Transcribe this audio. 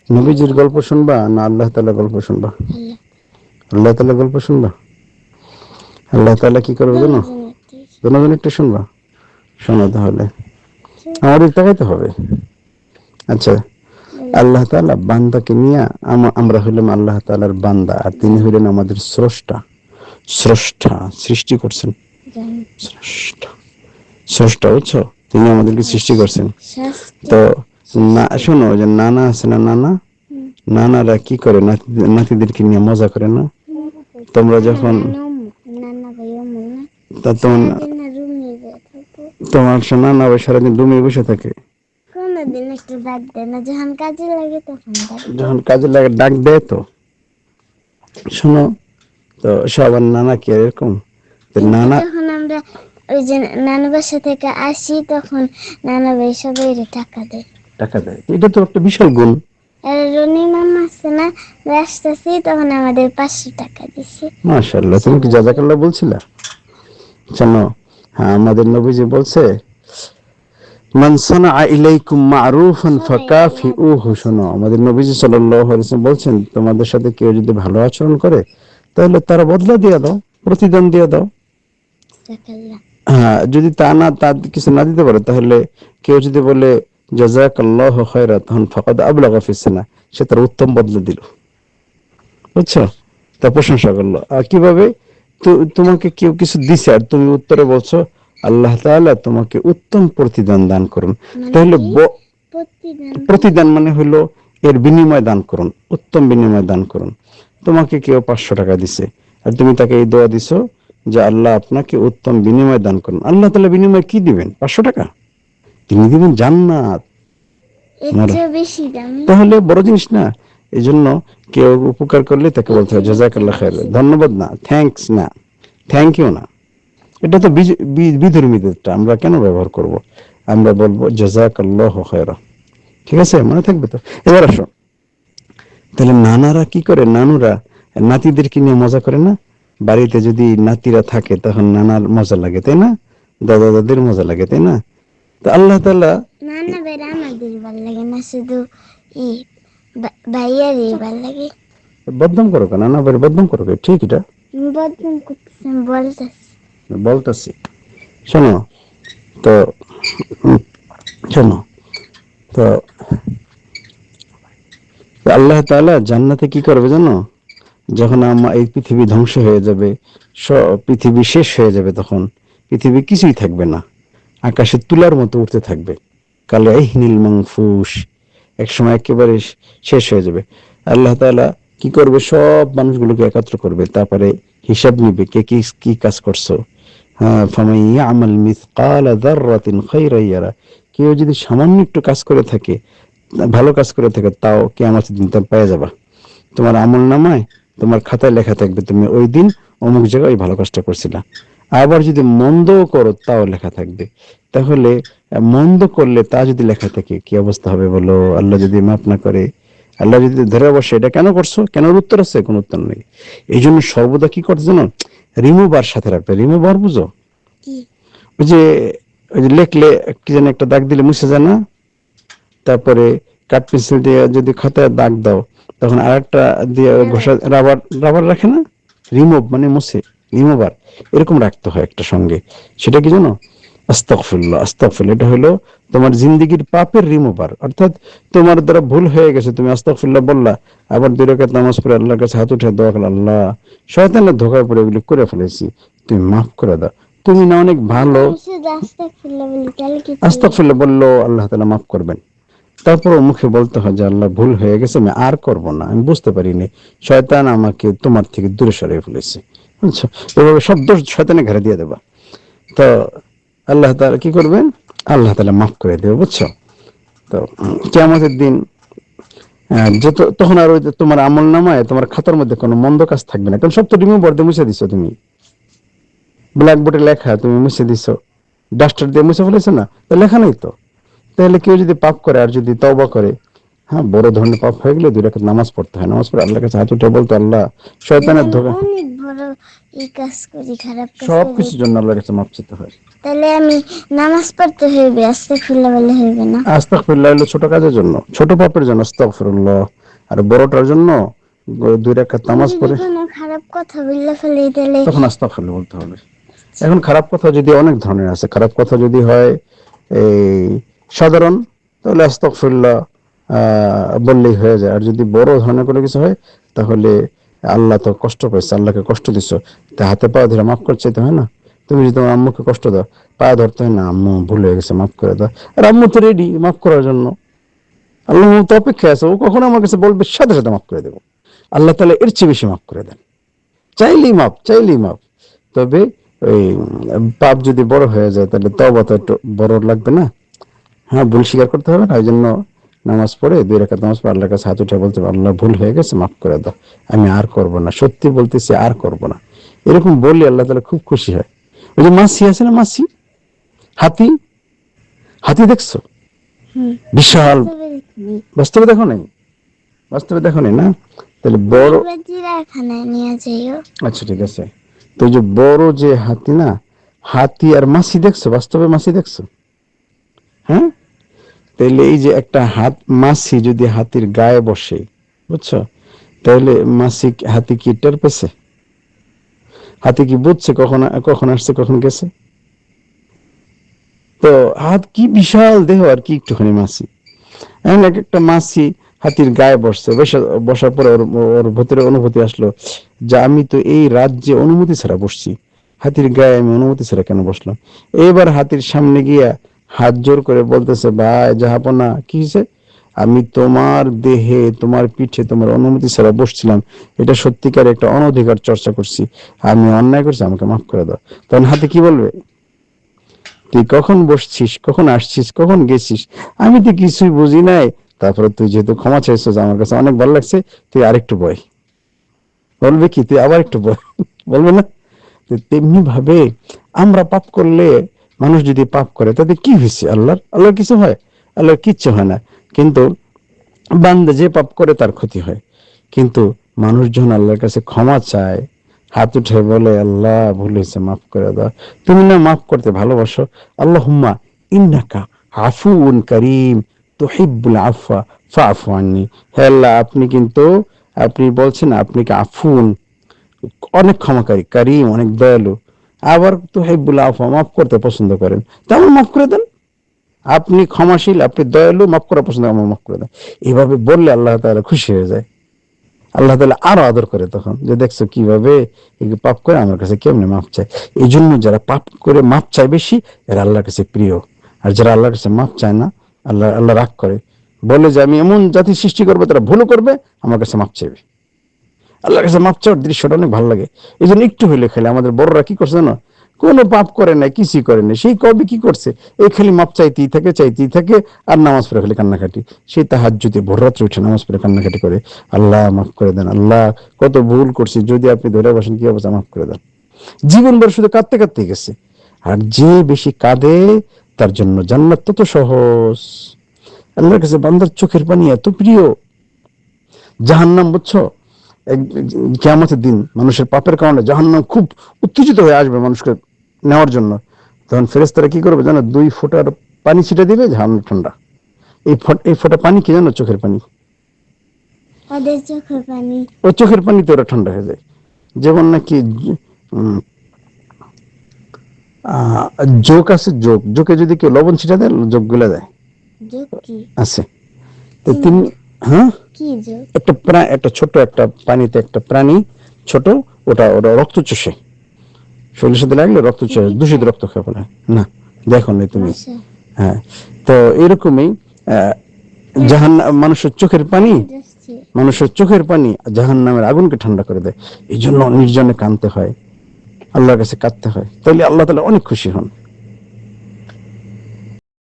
নবীজির গল্প শুনবা না আল্লাহ তাআলা গল্প শুনবা? আল্লাহ তাআলা গল্প শুনবা। আল্লাহ তাআলা কি করবে জানো? দুজন একটু শুনবা। শোনো তাহলে, আমাদের তাকাইতে হবে। আচ্ছা, আল্লাহ তাআলা বান্দাকে নিয়ে, আমরা হইলাম আল্লাহ তাআলার বান্দা, আর তিনি হইলেন আমাদের স্রষ্টা। স্রষ্টা সৃষ্টি করছেন, স্রষ্টা স্রষ্টা, বুঝছো? তিনি আমাদেরকে সৃষ্টি করছেন। তো না, শোনো, যে নানা আছে না, নানারা কি করে? নাতিদেরকে নিয়ে মজা করে না? তোমরা যখন তোমার নানা ভাই সারাদিন রুমে বসে থাকে, যখন কাজে লাগে ডাক দেয় তো। শোনো, তো সবার নানা কি এরকম? নানা, যখন আমরা ওই যে নানা বাসা থেকে আসি, তখন নানা ভাই সবাই টাকা দেয়। এটা তো একটা বিশাল গুণ। রনি মামা আছে না, আসতেছি, তখন আমাদের 500 টাকা দিছে। মাশাআল্লাহ, তুমি কি জাযাকাল্লাহ বলছিলা? শোনো, হ্যাঁ, আমাদের নবীজি বলছে, মান সানাআ ইলাইকুম মা'রুফান ফাকাফিউহু। শোনো, আমাদের নবীজি সাল্লাল্লাহু আলাইহি ওয়াসাল্লাম বলছেন, তোমাদের সাথে কেউ যদি ভালো আচরণ করে, তাহলে তার বদলা দিয়ে দাও, প্রতিদান দিয়ে দাও। হ্যাঁ, যদি তার কিছু না দিতে পারে, তাহলে কেউ যদি বলে জাযাকাল্লাহু খায়রা, তখন ফাকাদ আবলাগা ফিস সানা, সে তার উত্তম বদলা দিল, বুঝছো? তা প্রশংসা করলো। আর কিভাবে? তোমাকে কেউ কিছু দিছে, আর তুমি উত্তরে বলছো আল্লাহ তাআলা তোমাকে উত্তম প্রতিদান দান করুন। তাহলে প্রতিদান মানে হলো এর বিনিময় দান করুন, উত্তম বিনিময় দান করুন। তোমাকে কেউ 500 টাকা দিছে, আর তুমি তাকে এই দোয়া দিছো যে আল্লাহ আপনাকে উত্তম বিনিময় দান করুন। আল্লাহ তাআলা বিনিময় কি দিবেন? 500 টাকা? তিনি দিবেন জান্নাত। তাহলে বড় জিনিস না? এই জন্য কেউ উপকার করলে তাকে বলতে হয় জাযাকাল্লাহ খায়র, ধন্যবাদ না, থ্যাঙ্কস না, থ্যাংক ইউ না। এটা তো বিধর্মীদেরটা আমরা কেন ব্যবহার করব? আমরা বলবো জাযাকাল্লাহু খায়রা। ঠিক আছে, মনে থাকবে তো? এবার আসো, তাহলে নানারা কি করে? নানুরা নাতিদেরকে নিয়ে মজা করে না? বাড়িতে যদি নাতিরা থাকে, তখন নানার মজা লাগে, তাই না? দাদা দাদির মজা লাগে, তাই না? তো আল্লাহ তাআলা, নানা বেরা আমাদের ভালো লাগে না, শুধু ভাইয়ারই ভালো লাগে। বদনাম করো কেন? নানা ভাইয়ের বদনাম করো কেন? ঠিক, এটা বদনাম করতেছেন, বলতেছি। শোনো তো, শোনো তো, আল্লাহ তাআলা জান্নাতে কি করবে জানো? যখন এই পৃথিবী ধ্বংস হয়ে যাবে, পৃথিবী শেষ হয়ে যাবে, তখন পৃথিবী কিছুই থাকবে না, আকাশে তুলার মতো উঠতে থাকবে, কালে ইহনিল মানফুস, এক সময় একেবারে শেষ হয়ে যাবে। আল্লাহ তাআলা কি করবে? সব মানুষগুলোকে একত্র করবে, তারপরে হিসাব নিবে কে কি কি কাজ করছো। হ্যাঁ, ফামান ইয়ামাল মিসকালা যাররাতিন খায়রান ইয়ারা, কেউ যদি সামান্য একটু কাজ করে থাকে, ভালো কাজ করে থাকে, তাও কিয়ামতের দিন তার পেয়ে যাবা। তোমার আমলনামায়, তোমার খাতায় লেখা থাকবে তুমি ওই দিন অমুক জায়গায় ওই ভালো কাজটা করছিলা। আবার যদি মন্দও করো, তাও লেখা থাকবে। তাহলে মন্দ করলে তা যদি লেখা থাকে, কি অবস্থা হবে বলো? আল্লাহ যদি মাফ না করে, আল্লাহ যদি ধরে বসে, এটা কেন করছো, কেন উত্তর আছে? কোন উত্তর নেই। এই জন্য সর্বদা কি করতে জানো? রিমুভার সাথে রাখবে। রিমুভার বুঝো? ওই যে লেখলে কি যেন একটা দাগ দিলে মুছে যায় না? তারপরে কাঠ পেন্সিল দিয়ে যদি খাতায় দাগ দাও, তখন আরেকটা দিয়ে ঘষা, রাবার রাবার রাখে না? রিমুভ মানে মুছে, রিমুভার এরকম রাখতে হয় একটা সঙ্গে। সেটা কি জানো? আস্তাগফিরুল্লাহ, আস্তাগফিরুল্লাহ, এটা হলো তোমার জিন্দেগির পাপের রিমুভার। অর্থাৎ তোমার দ্বারা ভুল হয়ে গেছে, তুমি আস্তাগফিরুল্লাহ বললা, আবার 2 রাকাত নামাজ পড়ে আল্লাহর কাছে হাত উঠে দোয়া করলে, আল্লাহ, শয়তানের ধোঁকায় পড়ে এগুলো করে ফেলেছি, তুমি মাফ করে দাও। তুমি না অনেক ভালো, আস্তাগফিরুল্লাহ বললো, আল্লাহ তাআলা মাফ করবেন। তারপর মুখে বলতে হয় যে আল্লাহ, ভুল হয়ে গেছে, আমি আর করব না, আমি বুঝতে পারিনি, শয়তান আমাকে তোমার থেকে দূরে সরিয়ে ফেলেছে। আচ্ছা, এভাবে সব দোষ শয়তানের ঘাড়ে দিয়ে দেবা। তো আল্লাহ তাআলা কি করবেন? আল্লাহ তাআলা মাফ করে দেবে, বুঝছো? তো কিয়ামতের দিন যত, তখন আর ওই তোমার আমলনামায়, তোমার খাতার মধ্যে কোনো মন্দ কাজ থাকবে না, কারণ সব তো রিমুভার দিয়ে মুছে দিছো। তুমি ব্ল্যাকবোর্ডে লেখা তুমি মুছে দিছো, ডাস্টার দিয়ে মুছে ফেলেছো না, তো লেখা নেই তো। তাহলে কেউ যদি পাপ করে আর যদি তওবা করে, হ্যাঁ, বড় ধরনের পাপ হয়ে গেলে 2 রাকাত নামাজ পড়তে হয়, নামাজ পড়ে আল্লাহর কাছে হাত উঠে বলতে, আল্লাহ শয়তানের আমি ধোঁকা, অনেক বড় এই কাজ করি, খারাপ কাজ সব করি, কিছুর জন্য আল্লাহর কাছে মাপ চাইতে হয়। তাহলে আমি নামাজ পড়তে হইবে, আস্তাগফিরুল্লাহ বলে হইবে না? আস্তাগফিরুল্লাহ হলো ছোট কাজের জন্য, ছোট পাপের জন্য আস্তাগফিরুল্লাহ, আর বড়টার জন্য 2 রাকাত আমি নামাজ যদি পড়ে কোনো খারাপ কথা বললে ফেলি তাহলে তখন আস্তাগফিরুল্লাহ বলতে হবে। এখন খারাপ কথা যদি অনেক ধরনের আছে, খারাপ কথা যদি হয় এই সাধারণ, তাহলে আস্তাগফিরুল্লাহ বললেই হয়ে যায়। আর যদি বড় ধরনের কোনো কিছু হয়, তাহলে আল্লাহ তো কষ্ট পাইছে, আল্লাহকে কষ্ট দিছো, তা হাতে পা ধরে মাফ করে চাইতে হয় না? তুমি যদি তোমার আম্মুকে কষ্ট দাও, পা ধরতে হয় না, আম্মু ভুল হয়ে গেছে মাফ করে দাও, আর আম্মু তো রেডি মাফ করার জন্য, আল্লাহ তো অপেক্ষা আছে, ও কখন আমার কাছে বলবে সাথে সাথে মাফ করে দেবো। আল্লাহ তাআলা এর চেয়ে বেশি মাফ করে দেন, চাইলেই মাপ, চাইলেই মাপ। তবে ওই পাপ যদি বড় হয়ে যায় তাহলে তওবা তো একটু বড় লাগবে না? হ্যাঁ, ভুল স্বীকার করতে হবে না? ওই জন্য নামাজ পড়ে 2 রাকাত নামাজ পড়ে আল্লাহর কাছে হাত উঠে বলতে হবে, আল্লাহ ভুল হয়ে গেছে, মাফ করে দাও, আমি আর করব না, সত্যি বলতেছি আর করব না। এরকম বললে আল্লাহ তাআলা খুব খুশি হয়। ওই যে মাছি আছে না, মাছি, হাতি, হাতি দেখছো? বিশাল, বাস্তবে দেখিনি। বাস্তবে দেখো নাই? বাস্তবে দেখো নাই না? তাহলে বড়, এবার চিড়িয়াখানায় নিয়ে যাইও। আচ্ছা ঠিক আছে। তো এই যে বড় যে হাতি না, হাতি আর মাছি দেখছো? বাস্তবে মাছি দেখছো? হ্যাঁ, তাহলে এই যে একটা মাছি যদি হাতির গায়ে বসে, বুঝছো, তাহলে হাতি কি টের পেছে? হাতি কি বুঝছে কখন কখন আসছে কখন গেছে? তো কি বিশাল দেহ, আর কি একটুখানি মাছি। এখন এক একটা মাছি হাতির গায়ে বসছে, বসার পরে ওর ওর ভেতরে অনুভূতি আসলো যে আমি তো এই রাজ্যে অনুমতি ছাড়া বসছি, হাতির গায়ে আমি অনুমতি ছাড়া কেন বসলাম? এবার হাতির সামনে গিয়া হাত জোর করে বলতেছে, ভাই জাহাপনা, কি হয়েছে? আমি তোমার দেহে, তোমার পিঠে তোমার অনুমতি ছাড়া বসছিলাম, এটা সত্যিকার একটা অনধিকার চর্চা করছি, আমি অন্যায় করছি, আমাকে মাফ করে দাও। তখন হাতি কি বলবে? তুই কখন বসছিস, কখন আসছিস, কখন গেছিস, আমি তো কিছুই বুঝি নাই। তারপরে তুই যেহেতু ক্ষমা চাইছো, যে আমার কাছে অনেক ভালো লাগছে, তুই আরেকটু বয়। বলবে কি, তুই আবার একটু বয়? বলবে না? তো তেমনি ভাবে আমরা পাপ করলে, মানুষ যদি পাপ করে তাতে কি হয়েছে? আল্লাহর কিছু হয়? আল্লাহর কিচ্ছু হয় না। কিন্তু বান্দা যে পাপ করে তার ক্ষতি হয়। কিন্তু মানুষ যখন আল্লাহর কাছে ক্ষমা চায়, হাত উঠে বলে, আল্লাহ ভুল হয়েছে, মাফ করে দাও, তুমি না মাফ করতে ভালোবাসো, আল্লাহুম্মা ইন্নাকা আফুউন কারীম তুহিব্বুল আফওয়া ফাআফু আন্নি, হে আল্লাহ, আপনি বলছেন আপনি কি আফুন, অনেক ক্ষমাকারী, কারীম অনেক দয়ালু, আবার তুহিব্বুল আফওয়া মাফ করতে পছন্দ করেন, তেমন মাফ করে দেন। আপনি ক্ষমাশীল, আপনি দয়ালু, মাফ করা পছন্দ, আমার মাফ করে দেন। এইভাবে বললে আল্লাহ তাআলা খুশি হয়ে যায়। আল্লাহ তাআলা আরো আদর করে তখন, যে দেখছো কিভাবে এই পাপ করে আমার কাছে কেমনে মাপ চায়। এই জন্য যারা পাপ করে মাপ চায় বেশি, এরা আল্লাহর কাছে প্রিয়। আর যারা আল্লাহর কাছে মাপ চায় না, আল্লাহ রাগ করে, বলে যে আমি এমন জাতি সৃষ্টি করবো, তারা ভুল করবে, আমার কাছে মাপ চাইবে। আল্লাহর কাছে মাপ চাওয়ার দৃশ্যটা অনেক ভালো লাগে। এই জন্য একটু হইলে খেলে আমাদের বড়রা কি করছে জানো? কোনো পাপ করে নাই, কিছুই করে নাই, সেই কবে কি করছে, এই খালি মাপ চাইতেই থাকে, আর নামাজ পড়ে খালি কান্নাকাটি। সেই তাহাজ্জুদে ভোর রাত্রে উঠে নামাজ পড়ে কান্নাকাটি করে, আল্লাহ মাফ করে দেন, আল্লাহ কত ভুল করছি, যদি আপনি ধরে বসেন কি অবস্থা, মাফ করে দেন। জীবনভর শুধু কাঁদতে কাঁদতে গেছে। আর যে বেশি কাঁদে, তার জন্য জান্নাত তত সহজ। আল্লাহর কাছে বান্দার চোখের পানি এত প্রিয়। জাহান্নাম, বুঝছো, কিয়ামতের দিন মানুষের পাপের কারণে জাহান্নাম খুব উত্তেজিত হয়ে আসবে মানুষকে নেওয়ার জন্য। তখন ফেরেশতারা কি করবে জানো? 2 ফোঁটার পানি ছিটে দিবে, জাহান্নাম ঠান্ডা। এই ফোঁটা পানি কি জানো? চোখের পানি। ওদের চোখের পানি। ওই চোখের পানিতে ওরা ঠান্ডা হয়ে যায়। যেমন নাকি উম, জোক আছে, জোকে যদি কেউ লবণ ছিটা দেয়, জোক গুলা দেয়, যোগ কি? আছে। তো তিনি, হ্যাঁ, কি যোগ? একটা ছোট একটা পানিতে একটা প্রাণী, ছোট, ওটা ওটা রক্ত চষে, শরীরের সাথে লাগলে রক্ত চষে, দূষিত রক্ত খেয়ে ফেলে না, দেখো না তুমি? আচ্ছা। হ্যাঁ, তো এরকমই মানুষের চোখের পানি জাহান্নামের আগুনকে ঠান্ডা করে দেয়। এই জন্য নির্জনে কাঁদতে হয়, আল্লাহর কাছে কাঁদতে হয়, তাইলে আল্লাহ তাআলা অনেক খুশি হন।